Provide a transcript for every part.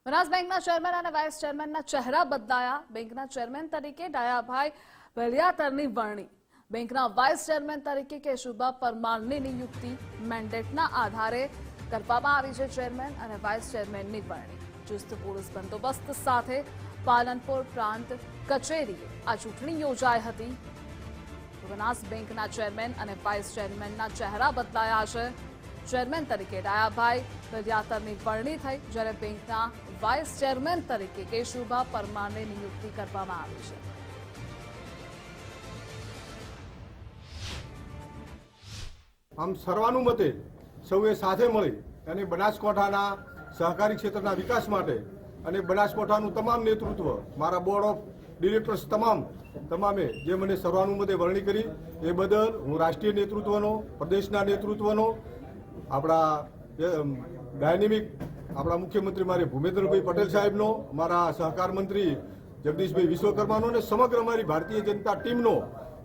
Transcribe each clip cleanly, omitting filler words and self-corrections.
બનાસ બેંકના ચેરમેન અને વાઇસ ચેરમેનના ચહેરા બદલાયા। બેંકના ચેરમેન તરીકે ડાયાભાઈ વલિયાતરની વરણી, બેંકના વાઇસ ચેરમેન તરીકે કેશુભા પરમારની નિયુક્તિ મેન્ડેટના આધારે કરવામાં આવી છે। ચેરમેન અને વાઇસ ચેરમેનની વરણી ચુસ્ત પોલીસ બંદોબસ્ત સાથે પાલનપુર પ્રાંત કચેરીએ આ ચૂંટણી યોજાઈ હતી। બનાસ બેંકના ચેરમેન અને વાઇસ ચેરમેનના ચહેરા બદલાયા છે। ચેરમેન તરીકે ડાયાભાઈ વલિયાતરની વરણી થઈ, જ્યારે બેંકના વાઇસ ચેરમેન તરીકે કેશુભા પરમારની નિયુક્તિ કરવામાં આવી છે। આમ સર્વાનુમતે સૌએ સાથે મળી અને બનાસકાંઠાના સહકારી ક્ષેત્રના વિકાસ માટે અને બનાસકાંઠાનું તમામ નેતૃત્વ, મારા બોર્ડ ઓફ ડિરેક્ટર્સ તમામે જે મને સર્વાનુમતે વરણી કરી એ બદલ હું રાષ્ટ્રીય નેતૃત્વનો, પ્રદેશના નેતૃત્વનો, આપણા ડાયનેમિક આપણા મુખ્યમંત્રી મારે ભૂપેન્દ્રભાઈ પટેલ સાહેબનો, અમારા સહકાર મંત્રી જગદીશભાઈ વિશ્વકર્માનો અને સમગ્ર અમારી ભારતીય જનતા ટીમનો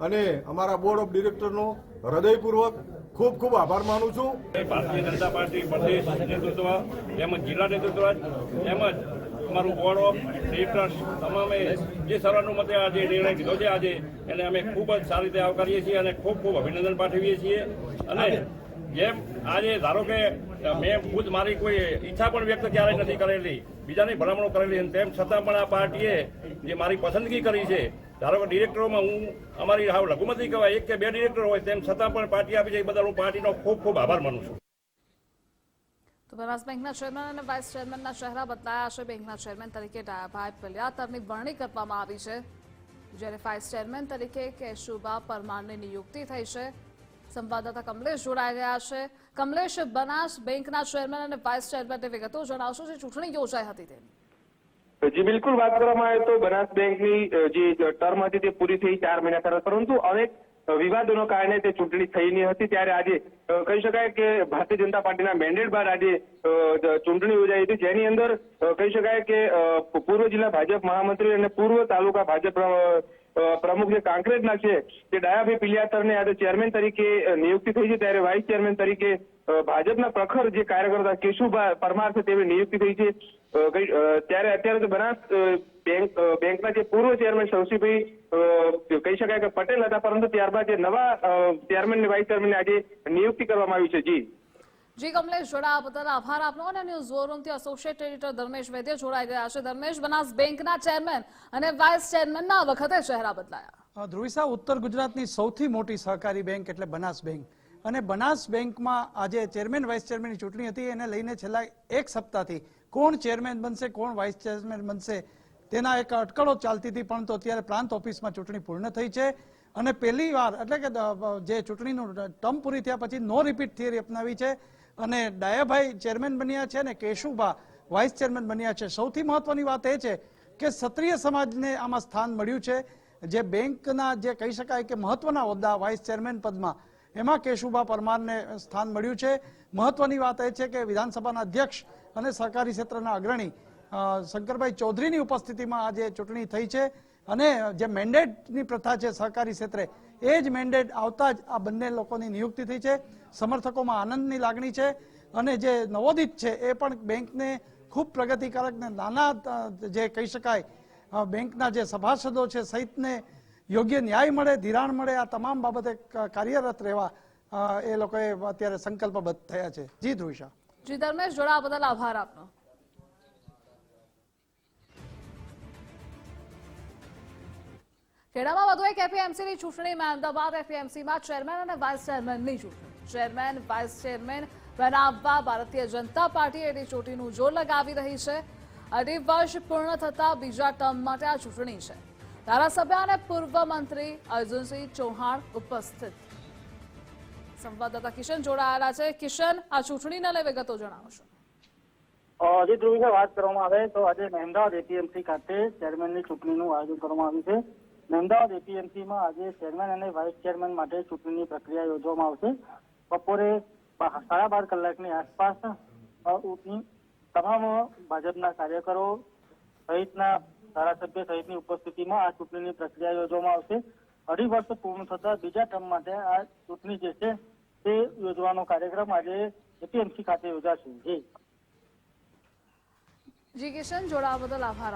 અને અમારા બોર્ડ ઓફ ડિરેક્ટરનો હૃદયપૂર્વક ખૂબ ખૂબ આભાર માનું છું। ભારતીય જનતા પાર્ટી પ્રદેશ નેતૃત્વ તેમજ જિલ્લા નેતૃત્વ તેમજ અમારું બોર્ડ ઓફ ડિરેક્ટર્સ તમામે જે સર્વાનુમતે આજે નિર્ણય લીધો છે આજે એને અમે ખૂબ જ સારી રીતે આવકારીએ છીએ અને ખૂબ ખૂબ અભિનંદન પાઠવીએ છીએ। અને જેમ આજે ધારો કે મેં ખુદ મારી કોઈ ઈચ્છા પણ વ્યક્ત ક્યારેય નથી કરેલી, બીજાની ભલામણો કરેલી, તેમ છતાં પણ આ પાર્ટીએ જે મારી પસંદગી કરી છે, ધારો કે ડિરેક્ટરોમાં હું અમારી હાવ લઘુમતી કહેવાય, એક કે બે ડિરેક્ટર હોય, તેમ છતાં પણ પાર્ટી આપી છે, એ બદલ હું પાર્ટીનો ખૂબ ખૂબ આભાર માનું છું। તો બનાસ બેંકના ચેરમેન અને વાઇસ ચેરમેનના ચહેરા બદલાયા છે। બેંકના ચેરમેન તરીકે ડાયાભાઈ વલિયાતરની વરણી કરવામાં આવી છે, જ્યારે વાઇસ ચેરમેન તરીકે કેશુભા પરમારની નિયુક્તિ થઈ છે। સંવાદદાતા કમલેશ જોડાઈ ગયા છે। કમલેશ, બનાસ બેંકના ચેરમેન અને વાઇસ ચેરમેનની વિગતો જણાવશો, જે ચૂંટણી યોજાઈ હતી તેની? જી બિલકુલ, વાત કરવામાં આવે તો બનાસ બેંકની જે ટર્મ હતી તે પૂરી થઈ 4 મહિના તરત, પરંતુ અનેક વિવાદોના કારણે તે ચૂંટણી થઈ નહીં હતી। ત્યારે આજે કહી શકાય કે ભારતીય જનતા પાર્ટીના મેન્ડેટ બાદ આજે ચૂંટણી યોજાઈ હતી, જેની અંદર કહી શકાય કે પૂર્વ જિલ્લા ભાજપ મહામંત્રી અને પૂર્વ તાલુકા ભાજપ પ્રમુખ જે કાંકરેજના છે તે ડાયાભાઈ પિલિયાતરને આજે ચેરમેન તરીકે નિયુક્તિ થઈ છે, ત્યારે વાઇસ ચેરમેન તરીકે ભાજપના પ્રખર જે કાર્યકર્તા કેશુભા પરમાર છે તેની નિયુક્તિ થઈ છે। ત્યારે અત્યારે તો બનાસ બેંકના જે પૂર્વ ચેરમેન શવસીભાઈ કહી શકાય કે પટેલ હતા, પરંતુ ત્યારબાદ જે નવા ચેરમેન અને વાઇસ ચેરમેનની આજે નિયુક્તિ કરવામાં આવી છે। જી કમલેશ, જોડાવા બદલ આભાર આપનો। અને ન્યૂઝ વોર રૂમથી એસોસિએટ એડિટર ધર્મેશ વૈદ્ય જોડાઈ ગયા છે। ધર્મેશ, બનાસ બેંકના ચેરમેન અને વાઇસ ચેરમેનના વખતે ચહેરા બદલાયા। ધ્રુવિસા, ઉત્તર ગુજરાતની સૌથી મોટી સહકારી બેંક એટલે બનાસ બેંક, અને બનાસ બેંકમાં આજે ચેરમેન વાઇસ ચેરમેનની ચૂંટણી હતી, એને લઈને છેલ્લા એક સપ્તાહથી કોણ ચેરમેન બનશે, કોણ વાઇસ ચેરમેન બનશે તેના એક અટકળો ચાલતી હતી, પરંતુ અત્યારે પ્રાંત ઓફિસમાં ચૂંટણી પૂર્ણ થઈ છે અને પહેલી વાર એટલે કે જે ચૂંટણીનું ટર્મ પૂરી થયા પછી નો રિપીટ થિયરી અપનાવી છે અને ડાયાભાઈ ચેરમેન બન્યા છે અને કેશુભા વાઇસ ચેરમેન બન્યા છે। સૌથી મહત્વની વાત એ છે કે ક્ષત્રિય સમાજને આમાં સ્થાન મળ્યું છે। જે બેંકના જે કહી શકાય કે મહત્વના હોદ્દા વાઇસ ચેરમેન પદમાં, એમાં કેશુભા પરમારને સ્થાન મળ્યું છે। મહત્વની વાત એ છે કે વિધાનસભાના અધ્યક્ષ અને સહકારી ક્ષેત્રના અગ્રણી શંકરભાઈ ચૌધરીની ઉપસ્થિતિમાં આજે ચૂંટણી થઈ છે અને જે મેન્ડેટની પ્રથા છે સહકારી ક્ષેત્રે, એ જ મેન્ડેટ આવતા જ આ બંને લોકોની નિયુક્તિ થઈ છે। સમર્થકોમાં આનંદની લાગણી છે અને જે નવોદિત છે એ પણ બેંકને ખૂબ પ્રગતિકારક ને નાના જે કહી શકાય બેંકના જે સભાસદો છે સહિતને યોગ્ય ન્યાય મળે, ધિરાણ મળે, આ તમામ બાબતે કાર્યરત રહેવા એ લોકોએ અત્યારે સંકલ્પબદ્ધ થયા છે। જી ધ્રુવિશા। જી ધર્મેશ, જોડાવા બદલ આભાર આપનો। ખેડામાં વધુ એક એપીએમસીની ચૂંટણીમાં અમદાવાદ એપીએમસીમાં ચેરમેન અને વાઇસ ચેરમેનની ચૂંટણી, ચેરમેન વાઇસ ચેરમેન બનાવવા ભારતીય જનતા પાર્ટી એની ચોટીનું જોર લગાવી રહી છે। 2.5 વર્ષ પૂર્ણ થતા બીજા ટર્મ માટે આ ચૂંટણી છે। ધારાસભ્ય અને પૂર્વ મંત્રી અર્જુનસિંહ ચૌહાણ ઉપસ્થિત। સંવાદદાતા કિશન જોડાયેલા છે। કિશન, આ ચૂંટણીને લઈ વિગતો જણાવશો? જે ધ્રુવિકા વાત કરવામાં આવે તો આજે અમદાવાદ એપીએમસી ખાતે ચેરમેનની ચૂંટણીનું આયોજન કરવામાં આવ્યું છે। અમદાવાદ એપીએમસીમાં આજે ચેરમેન અને વાઇસ ચેરમેન માટે ચૂંટણીની પ્રક્રિયા યોજવામાં આવશે। બપોરે 12:30 કલાકની આસપાસ તમામ ભાજપના કાર્યકરો સહિતના ધારાસભ્ય સહિતની ઉપસ્થિતિમાં આ ચૂંટણીની પ્રક્રિયા યોજવામાં આવશે। 2.5 વર્ષ પૂર્ણ થતા બીજા ટર્મ માટે આ ચૂંટણી જે છે તે યોજવાનો કાર્યક્રમ આજે એપીએમસી ખાતે યોજાશે। જી કિશન, જોડાવા બદલ આભાર.